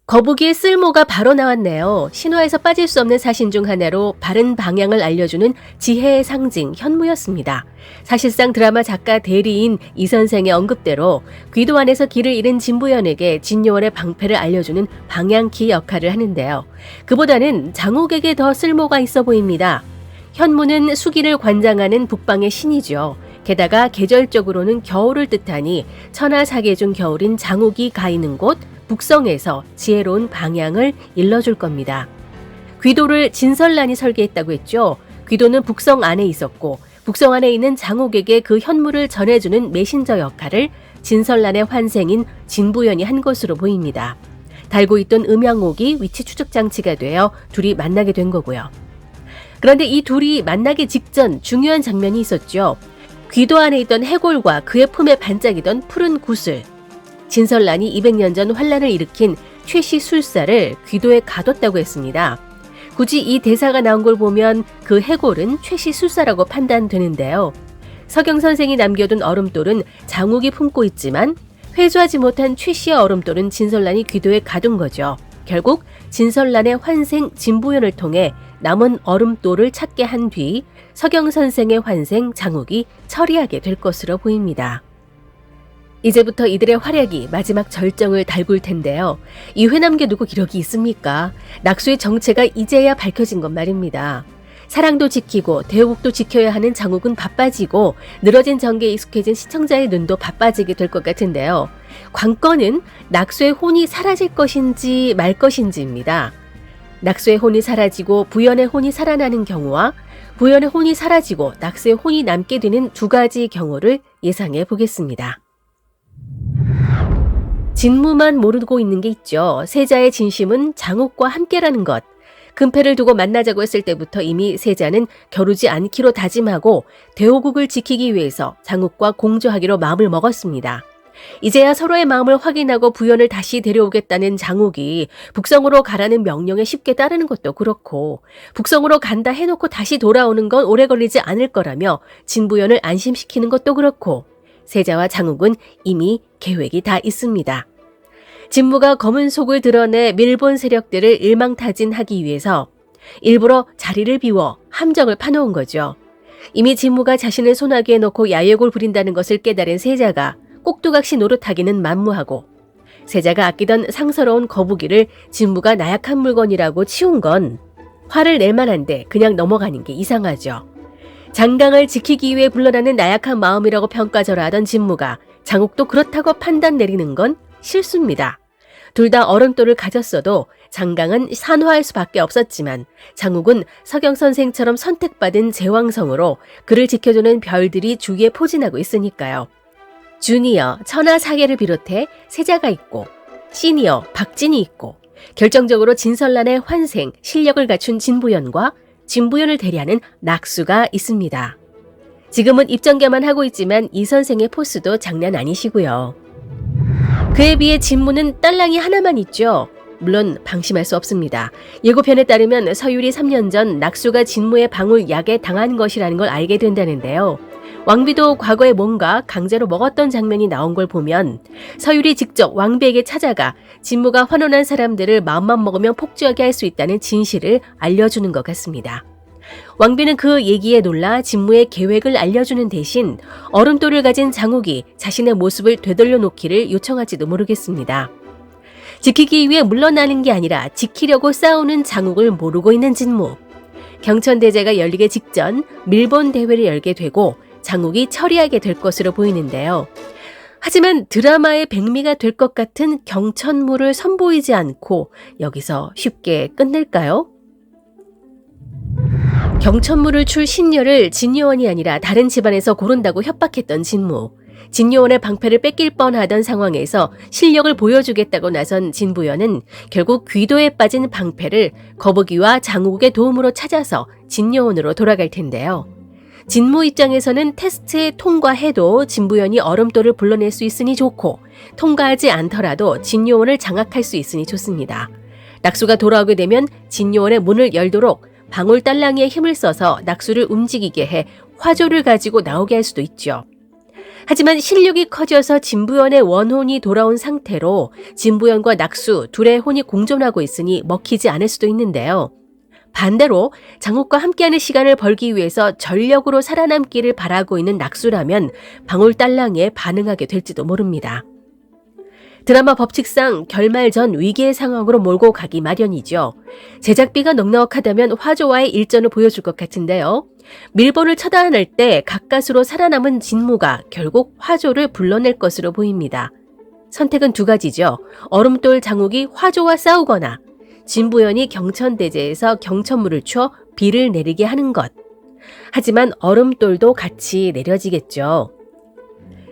거북이의 쓸모가 바로 나왔네요. 신화에서 빠질 수 없는 사신 중 하나로 바른 방향을 알려주는 지혜의 상징 현무였습니다. 사실상 드라마 작가 대리인 이 선생의 언급대로 귀도 안에서 길을 잃은 진부연에게 진요원의 방패를 알려주는 방향키 역할을 하는데요. 그보다는 장옥에게 더 쓸모가 있어 보입니다. 현무는 수기를 관장하는 북방의 신이죠. 게다가 계절적으로는 겨울을 뜻하니 천하사계 중 겨울인 장옥이 가 있는 곳 북성에서 지혜로운 방향을 일러줄 겁니다. 귀도를 진설란이 설계했다고 했죠. 귀도는 북성 안에 있었고 북성 안에 있는 장옥에게 그 현무를 전해주는 메신저 역할을 진설란의 환생인 진부연이 한 것으로 보입니다. 달고 있던 음양옥이 위치 추적 장치가 되어 둘이 만나게 된 거고요. 그런데 이 둘이 만나기 직전 중요한 장면이 있었죠. 귀도 안에 있던 해골과 그의 품에 반짝이던 푸른 구슬. 진설란이 200년 전 환란을 일으킨 최씨술사를 귀도에 가뒀다고 했습니다. 굳이 이 대사가 나온 걸 보면 그 해골은 최씨술사라고 판단되는데요. 서경 선생이 남겨둔 얼음돌은 장욱이 품고 있지만 회수하지 못한 최씨의 얼음돌은 진설란이 귀도에 가둔 거죠. 결국 진설란의 환생 진부연을 통해 남은 얼음돌을 찾게 한 뒤 서경 선생의 환생 장욱이 처리하게 될 것으로 보입니다. 이제부터 이들의 활약이 마지막 절정을 달굴 텐데요. 이회 남겨두고 기록이 있습니까? 낙수의 정체가 이제야 밝혀진 것 말입니다. 사랑도 지키고 대국도 지켜야 하는 장욱은 바빠지고 늘어진 전개에 익숙해진 시청자의 눈도 바빠지게 될 것 같은데요. 관건은 낙수의 혼이 사라질 것인지 말 것인지입니다. 낙수의 혼이 사라지고 부연의 혼이 살아나는 경우와 부연의 혼이 사라지고 낙수의 혼이 남게 되는 두 가지 경우를 예상해 보겠습니다. 진무만 모르고 있는 게 있죠. 세자의 진심은 장욱과 함께라는 것. 금패를 두고 만나자고 했을 때부터 이미 세자는 겨루지 않기로 다짐하고 대호국을 지키기 위해서 장욱과 공조하기로 마음을 먹었습니다. 이제야 서로의 마음을 확인하고 부연을 다시 데려오겠다는 장욱이 북성으로 가라는 명령에 쉽게 따르는 것도 그렇고 북성으로 간다 해놓고 다시 돌아오는 건 오래 걸리지 않을 거라며 진부연을 안심시키는 것도 그렇고 세자와 장욱은 이미 계획이 다 있습니다. 진무가 검은 속을 드러내 밀본 세력들을 일망타진하기 위해서 일부러 자리를 비워 함정을 파놓은 거죠. 이미 진무가 자신을 소나기에 넣고 야욕을 부린다는 것을 깨달은 세자가 꼭두각시 노릇하기는 만무하고 세자가 아끼던 상서로운 거북이를 진무가 나약한 물건이라고 치운 건 화를 낼 만한데 그냥 넘어가는 게 이상하죠. 장강을 지키기 위해 불러나는 나약한 마음이라고 평가절하 하던 진무가 장욱도 그렇다고 판단 내리는 건 실수입니다. 둘 다 얼음돌을 가졌어도 장강은 산화할 수밖에 없었지만 장욱은 서경 선생처럼 선택받은 제왕성으로 그를 지켜주는 별들이 주위에 포진하고 있으니까요. 주니어, 천하사계를 비롯해 세자가 있고 시니어, 박진이 있고 결정적으로 진설란의 환생, 실력을 갖춘 진부연과 진부연을 대리하는 낙수가 있습니다. 지금은 입정계만 하고 있지만 이 선생의 포스도 장난 아니시고요. 그에 비해 진무는 딸랑이 하나만 있죠. 물론 방심할 수 없습니다. 예고편에 따르면 서율이 3년 전 낙수가 진무의 방울 약에 당한 것이라는 걸 알게 된다는데요. 왕비도 과거에 뭔가 강제로 먹었던 장면이 나온 걸 보면 서율이 직접 왕비에게 찾아가 진무가 환원한 사람들을 마음만 먹으면 폭주하게 할 수 있다는 진실을 알려주는 것 같습니다. 왕비는 그 얘기에 놀라 진무의 계획을 알려주는 대신 얼음돌을 가진 장욱이 자신의 모습을 되돌려 놓기를 요청할지도 모르겠습니다. 지키기 위해 물러나는 게 아니라 지키려고 싸우는 장욱을 모르고 있는 진무. 경천대제가 열리기 직전 밀본 대회를 열게 되고 장욱이 처리하게 될 것으로 보이는데요. 하지만 드라마의 백미가 될 것 같은 경천무를 선보이지 않고 여기서 쉽게 끝낼까요? 경천무를 출 신녀를 진요원이 아니라 다른 집안에서 고른다고 협박했던 진무. 진요원의 방패를 뺏길 뻔하던 상황에서 실력을 보여주겠다고 나선 진부연은 결국 귀도에 빠진 방패를 거북이와 장욱의 도움으로 찾아서 진요원으로 돌아갈 텐데요. 진무 입장에서는 테스트에 통과해도 진부연이 얼음돌을 불러낼 수 있으니 좋고 통과하지 않더라도 진요원을 장악할 수 있으니 좋습니다. 낙수가 돌아오게 되면 진요원의 문을 열도록 방울딸랑이의 힘을 써서 낙수를 움직이게 해 화조를 가지고 나오게 할 수도 있죠. 하지만 실력이 커져서 진부연의 원혼이 돌아온 상태로 진부연과 낙수 둘의 혼이 공존하고 있으니 먹히지 않을 수도 있는데요. 반대로 장욱과 함께하는 시간을 벌기 위해서 전력으로 살아남기를 바라고 있는 낙수라면 방울딸랑이에 반응하게 될지도 모릅니다. 드라마 법칙상 결말 전 위기의 상황으로 몰고 가기 마련이죠. 제작비가 넉넉하다면 화조와의 일전을 보여줄 것 같은데요. 밀본을 처단할 때 가까스로 살아남은 진무가 결국 화조를 불러낼 것으로 보입니다. 선택은 두 가지죠. 얼음돌 장욱이 화조와 싸우거나 진부연이 경천대제에서 경천물을 쳐 비를 내리게 하는 것. 하지만 얼음돌도 같이 내려지겠죠.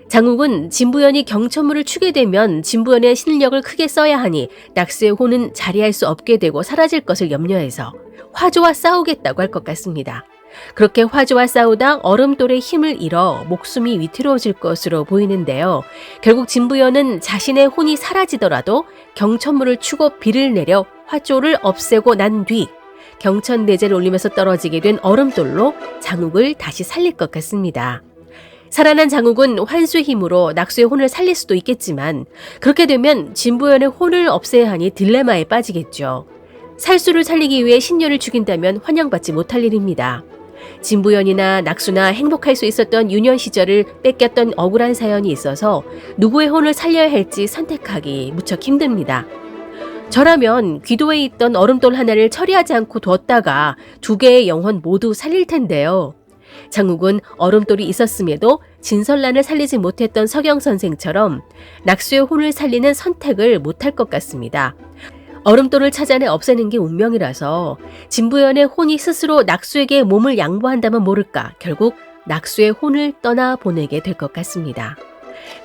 장욱은 진부연이 경천물을 추게 되면 진부연의 실력을 크게 써야 하니 낙수의 혼은 자리할 수 없게 되고 사라질 것을 염려해서 화조와 싸우겠다고 할 것 같습니다. 그렇게 화조와 싸우다 얼음돌의 힘을 잃어 목숨이 위태로워질 것으로 보이는데요. 결국 진부연은 자신의 혼이 사라지더라도 경천물을 추고 비를 내려 화조를 없애고 난 뒤 경천대제를 올리면서 떨어지게 된 얼음돌로 장욱을 다시 살릴 것 같습니다. 살아난 장욱은 환수의 힘으로 낙수의 혼을 살릴 수도 있겠지만 그렇게 되면 진부연의 혼을 없애야 하니 딜레마에 빠지겠죠. 살수를 살리기 위해 신녀를 죽인다면 환영받지 못할 일입니다. 진부연이나 낙수나 행복할 수 있었던 유년 시절을 뺏겼던 억울한 사연이 있어서 누구의 혼을 살려야 할지 선택하기 무척 힘듭니다. 저라면 귀도에 있던 얼음돌 하나를 처리하지 않고 뒀다가 두 개의 영혼 모두 살릴 텐데요. 장욱은 얼음돌이 있었음에도 진설란을 살리지 못했던 서경선생처럼 낙수의 혼을 살리는 선택을 못할 것 같습니다. 얼음돌을 찾아내 없애는 게 운명이라서 진부연의 혼이 스스로 낙수에게 몸을 양보한다면 모를까 결국 낙수의 혼을 떠나보내게 될 것 같습니다.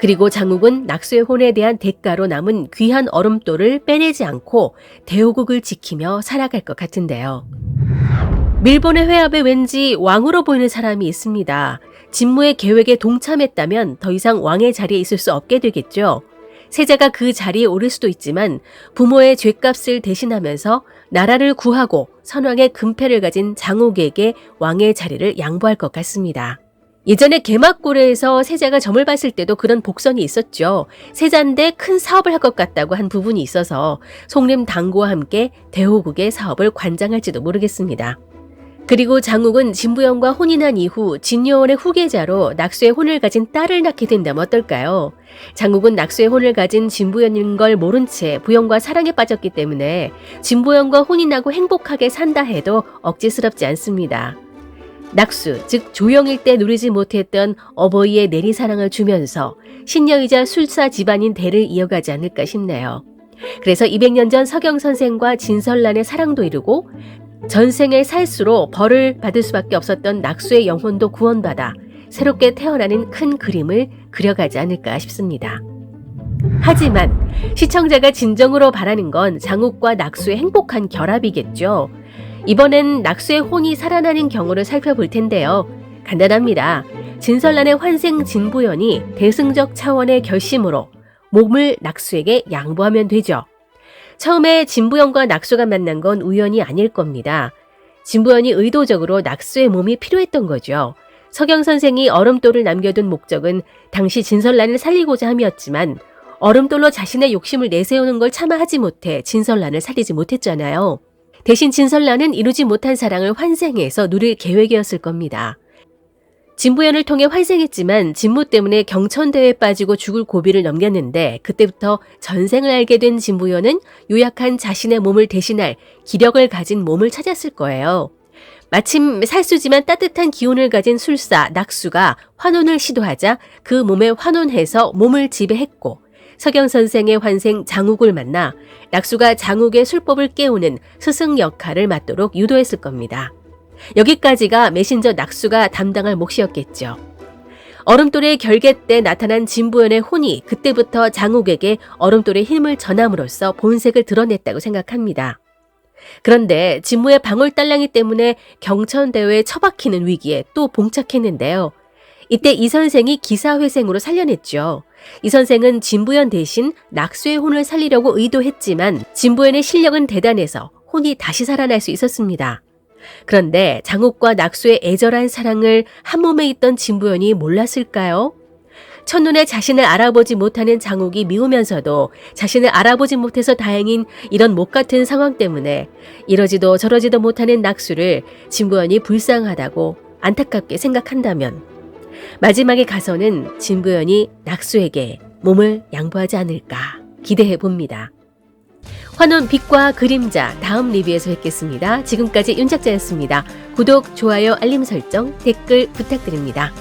그리고 장욱은 낙수의 혼에 대한 대가로 남은 귀한 얼음돌을 빼내지 않고 대호국을 지키며 살아갈 것 같은데요. 밀본의 회합에 왠지 왕으로 보이는 사람이 있습니다. 진무의 계획에 동참했다면 더 이상 왕의 자리에 있을 수 없게 되겠죠. 세자가 그 자리에 오를 수도 있지만 부모의 죗값을 대신하면서 나라를 구하고 선왕의 금패를 가진 장욱에게 왕의 자리를 양보할 것 같습니다. 예전에 개막고래에서 세자가 점을 봤을 때도 그런 복선이 있었죠. 세자인데 큰 사업을 할 것 같다고 한 부분이 있어서 송림 당고와 함께 대호국의 사업을 관장할지도 모르겠습니다. 그리고 장욱은 진부연과 혼이 난 이후 진여원의 후계자로 낙수의 혼을 가진 딸을 낳게 된다면 어떨까요? 장욱은 낙수의 혼을 가진 진부연인 걸 모른 채 부연과 사랑에 빠졌기 때문에 진부연과 혼이 나고 행복하게 산다 해도 억지스럽지 않습니다. 낙수, 즉 조영일 때 누리지 못했던 어버이의 내리사랑을 주면서 신녀이자 술사 집안인 대를 이어가지 않을까 싶네요. 그래서 200년 전 서경선생과 진설란의 사랑도 이루고 전생의 살수로 벌을 받을 수밖에 없었던 낙수의 영혼도 구원받아 새롭게 태어나는 큰 그림을 그려가지 않을까 싶습니다. 하지만 시청자가 진정으로 바라는 건 장욱과 낙수의 행복한 결합이겠죠. 이번엔 낙수의 혼이 살아나는 경우를 살펴볼 텐데요. 간단합니다. 진설란의 환생 진부연이 대승적 차원의 결심으로 몸을 낙수에게 양보하면 되죠. 처음에 진부연과 낙수가 만난 건 우연이 아닐 겁니다. 진부연이 의도적으로 낙수의 몸이 필요했던 거죠. 서경선생이 얼음돌을 남겨둔 목적은 당시 진설란을 살리고자 함이었지만 얼음돌로 자신의 욕심을 내세우는 걸 참아 하지 못해 진설란을 살리지 못했잖아요. 대신 진설란은 이루지 못한 사랑을 환생해서 누릴 계획이었을 겁니다. 진부연을 통해 환생했지만 진무 때문에 경천대에 빠지고 죽을 고비를 넘겼는데 그때부터 전생을 알게 된 진부연은 요약한 자신의 몸을 대신할 기력을 가진 몸을 찾았을 거예요. 마침 살수지만 따뜻한 기운을 가진 술사 낙수가 환혼을 시도하자 그 몸에 환혼해서 몸을 지배했고 서경선생의 환생 장욱을 만나 낙수가 장욱의 술법을 깨우는 스승 역할을 맡도록 유도했을 겁니다. 여기까지가 메신저 낙수가 담당할 몫이었겠죠. 얼음돌의 결계 때 나타난 진부연의 혼이 그때부터 장욱에게 얼음돌의 힘을 전함으로써 본색을 드러냈다고 생각합니다. 그런데 진무의 방울딸랑이 때문에 경천대회에 처박히는 위기에 또 봉착했는데요. 이때 이 선생이 기사회생으로 살려냈죠. 이 선생은 진부연 대신 낙수의 혼을 살리려고 의도했지만 진부연의 실력은 대단해서 혼이 다시 살아날 수 있었습니다. 그런데 장욱과 낙수의 애절한 사랑을 한 몸에 있던 진부연이 몰랐을까요? 첫눈에 자신을 알아보지 못하는 장옥이 미우면서도 자신을 알아보지 못해서 다행인 이런 못 같은 상황 때문에 이러지도 저러지도 못하는 낙수를 진부연이 불쌍하다고 안타깝게 생각한다면 마지막에 가서는 진부연이 낙수에게 몸을 양보하지 않을까 기대해 봅니다. 환혼 빛과 그림자 다음 리뷰에서 뵙겠습니다. 지금까지 윤작자였습니다. 구독, 좋아요, 알림 설정, 댓글 부탁드립니다.